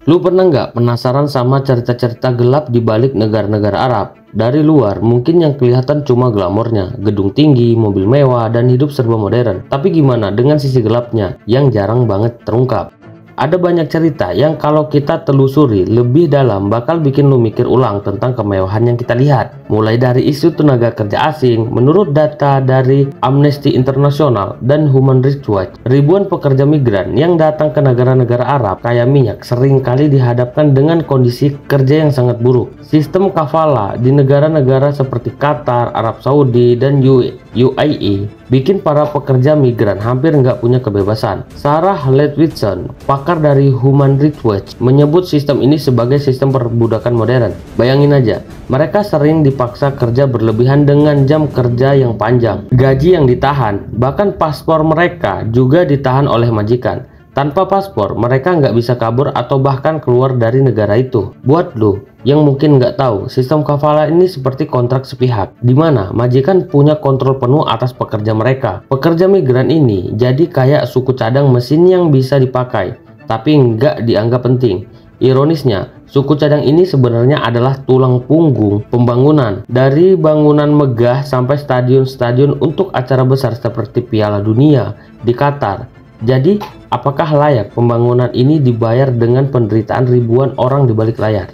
Lu pernah nggak penasaran sama cerita-cerita gelap di balik negara-negara Arab? Dari luar, mungkin yang kelihatan cuma glamornya, gedung tinggi, mobil mewah, dan hidup serba modern. Tapi gimana dengan sisi gelapnya yang jarang banget terungkap? Ada banyak cerita yang kalau kita telusuri lebih dalam bakal bikin lu mikir ulang tentang kemewahan yang kita lihat. Mulai dari isu tenaga kerja asing, menurut data dari Amnesty International dan Human Rights Watch, ribuan pekerja migran yang datang ke negara-negara Arab kaya minyak sering kali dihadapkan dengan kondisi kerja yang sangat buruk. Sistem kafala di negara-negara seperti Qatar, Arab Saudi, dan UAE bikin para pekerja migran hampir nggak punya kebebasan. Sarah Ledwidson, pakar dari Human Rights Watch, menyebut sistem ini sebagai sistem perbudakan modern. Bayangin aja, mereka sering dipaksa kerja berlebihan dengan jam kerja yang panjang, gaji yang ditahan, bahkan paspor mereka juga ditahan oleh majikan. Tanpa paspor, mereka nggak bisa kabur atau bahkan keluar dari negara itu. Buat lu yang mungkin nggak tahu, sistem kafala ini seperti kontrak sepihak, di mana majikan punya kontrol penuh atas pekerja mereka. Pekerja migran ini jadi kayak suku cadang mesin yang bisa dipakai, tapi nggak dianggap penting. Ironisnya, suku cadang ini sebenarnya adalah tulang punggung pembangunan, dari bangunan megah sampai stadion-stadion untuk acara besar seperti Piala Dunia di Qatar. Jadi, apakah layak pembangunan ini dibayar dengan penderitaan ribuan orang di balik layar?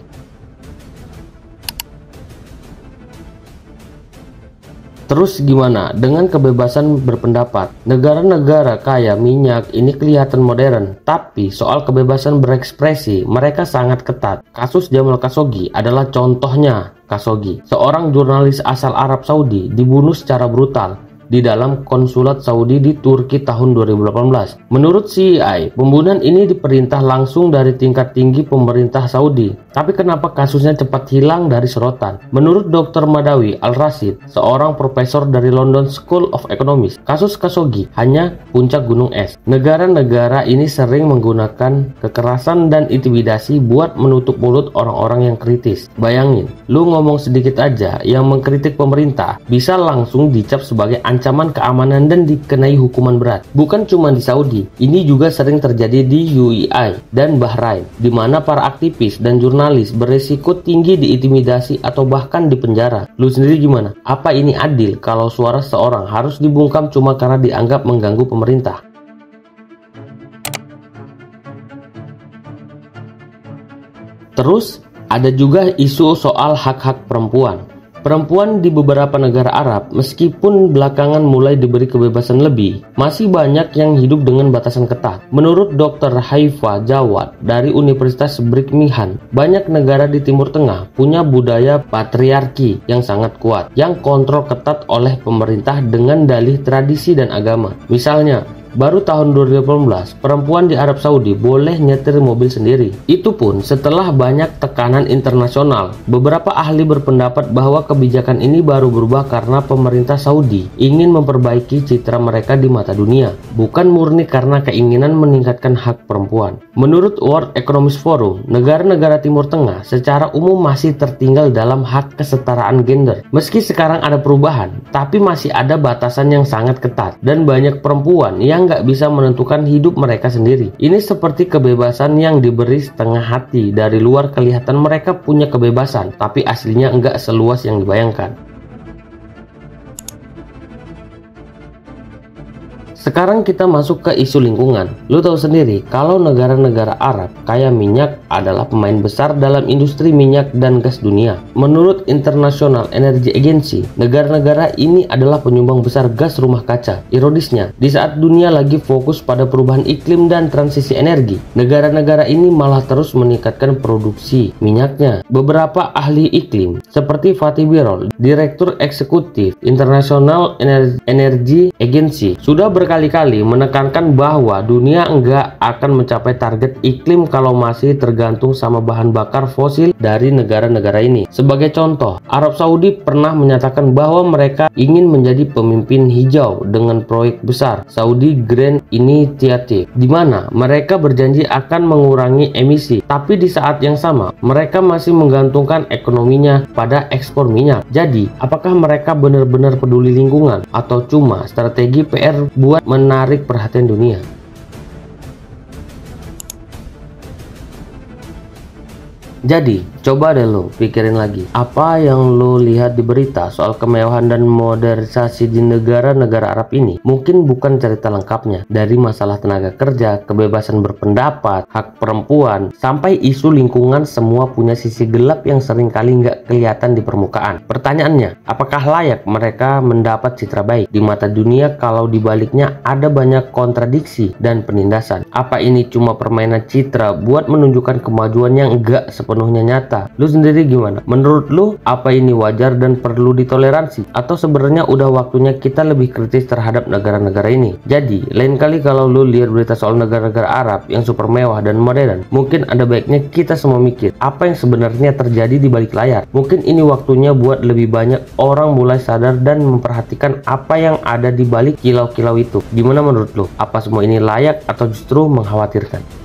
Terus gimana dengan kebebasan berpendapat? Negara-negara kaya minyak ini kelihatan modern, tapi soal kebebasan berekspresi mereka sangat ketat. Kasus Jamal Khashoggi adalah contohnya. Khashoggi, seorang jurnalis asal Arab Saudi, dibunuh secara brutal di dalam konsulat Saudi di Turki tahun 2018. Menurut CIA, pembunuhan ini diperintah langsung dari tingkat tinggi pemerintah Saudi. Tapi kenapa kasusnya cepat hilang dari sorotan? Menurut Dr. Madawi Al-Rashid, seorang profesor dari London School of Economics, kasus Khashoggi hanya puncak gunung es. Negara-negara ini sering menggunakan kekerasan dan intimidasi buat menutup mulut orang-orang yang kritis. Bayangin, lu ngomong sedikit aja yang mengkritik pemerintah bisa langsung dicap sebagai ancaman keamanan dan dikenai hukuman berat. Bukan cuma di Saudi, ini juga sering terjadi di UAE dan Bahrain, di mana para aktivis dan jurnalis beresiko tinggi diintimidasi atau bahkan dipenjara. Lu sendiri gimana? Apa ini adil kalau suara seorang harus dibungkam cuma karena dianggap mengganggu pemerintah? Terus, ada juga isu soal hak-hak perempuan. Perempuan di beberapa negara Arab, meskipun belakangan mulai diberi kebebasan lebih, masih banyak yang hidup dengan batasan ketat. Menurut Dr. Haifa Jawad dari Universitas Birmingham, banyak negara di Timur Tengah punya budaya patriarki yang sangat kuat, yang kontrol ketat oleh pemerintah dengan dalih tradisi dan agama. Misalnya, baru tahun 2018, perempuan di Arab Saudi boleh nyetir mobil sendiri. Itu pun setelah banyak tekanan internasional. Beberapa ahli berpendapat bahwa kebijakan ini baru berubah karena pemerintah Saudi ingin memperbaiki citra mereka di mata dunia, bukan murni karena keinginan meningkatkan hak perempuan. Menurut World Economic Forum, negara-negara Timur Tengah secara umum masih tertinggal dalam hak kesetaraan gender. Meski sekarang ada perubahan, tapi masih ada batasan yang sangat ketat, dan banyak perempuan yang nggak bisa menentukan hidup mereka sendiri. Ini seperti kebebasan yang diberi setengah hati. Dari luar kelihatan mereka punya kebebasan, tapi aslinya nggak seluas yang dibayangkan. Sekarang kita masuk ke isu lingkungan. Lu tahu sendiri kalau negara-negara Arab kaya minyak adalah pemain besar dalam industri minyak dan gas dunia. Menurut International Energy Agency, negara-negara ini adalah penyumbang besar gas rumah kaca. Ironisnya, di saat dunia lagi fokus pada perubahan iklim dan transisi energi, negara-negara ini malah terus meningkatkan produksi minyaknya. Beberapa ahli iklim seperti Fatih Birol, Direktur Eksekutif International Energy Agency, sudah berkali-kali menekankan bahwa dunia enggak akan mencapai target iklim kalau masih tergantung sama bahan bakar fosil dari negara-negara ini. Sebagai contoh, Arab Saudi pernah menyatakan bahwa mereka ingin menjadi pemimpin hijau dengan proyek besar Saudi Green Initiative, di mana mereka berjanji akan mengurangi emisi. Tapi di saat yang sama, mereka masih menggantungkan ekonominya pada ekspor minyak. Jadi, apakah mereka benar-benar peduli lingkungan atau cuma strategi PR buat menarik perhatian dunia? Jadi, coba deh lo pikirin lagi, apa yang lo lihat di berita soal kemewahan dan modernisasi di negara-negara Arab ini mungkin bukan cerita lengkapnya. Dari masalah tenaga kerja, kebebasan berpendapat, hak perempuan, sampai isu lingkungan, semua punya sisi gelap yang seringkali nggak kelihatan di permukaan. Pertanyaannya, apakah layak mereka mendapat citra baik di mata dunia kalau di baliknya ada banyak kontradiksi dan penindasan? Apa ini cuma permainan citra buat menunjukkan kemajuan yang enggak sepenuhnya nyata? Lu sendiri gimana? Menurut lu, apa ini wajar dan perlu ditoleransi? Atau sebenarnya udah waktunya kita lebih kritis terhadap negara-negara ini? Jadi, lain kali kalau lu lihat berita soal negara-negara Arab yang super mewah dan modern, mungkin ada baiknya kita semua mikir, apa yang sebenarnya terjadi di balik layar? Mungkin ini waktunya buat lebih banyak orang mulai sadar dan memperhatikan apa yang ada di balik kilau-kilau itu. Gimana menurut lu? Apa semua ini layak atau justru mengkhawatirkan?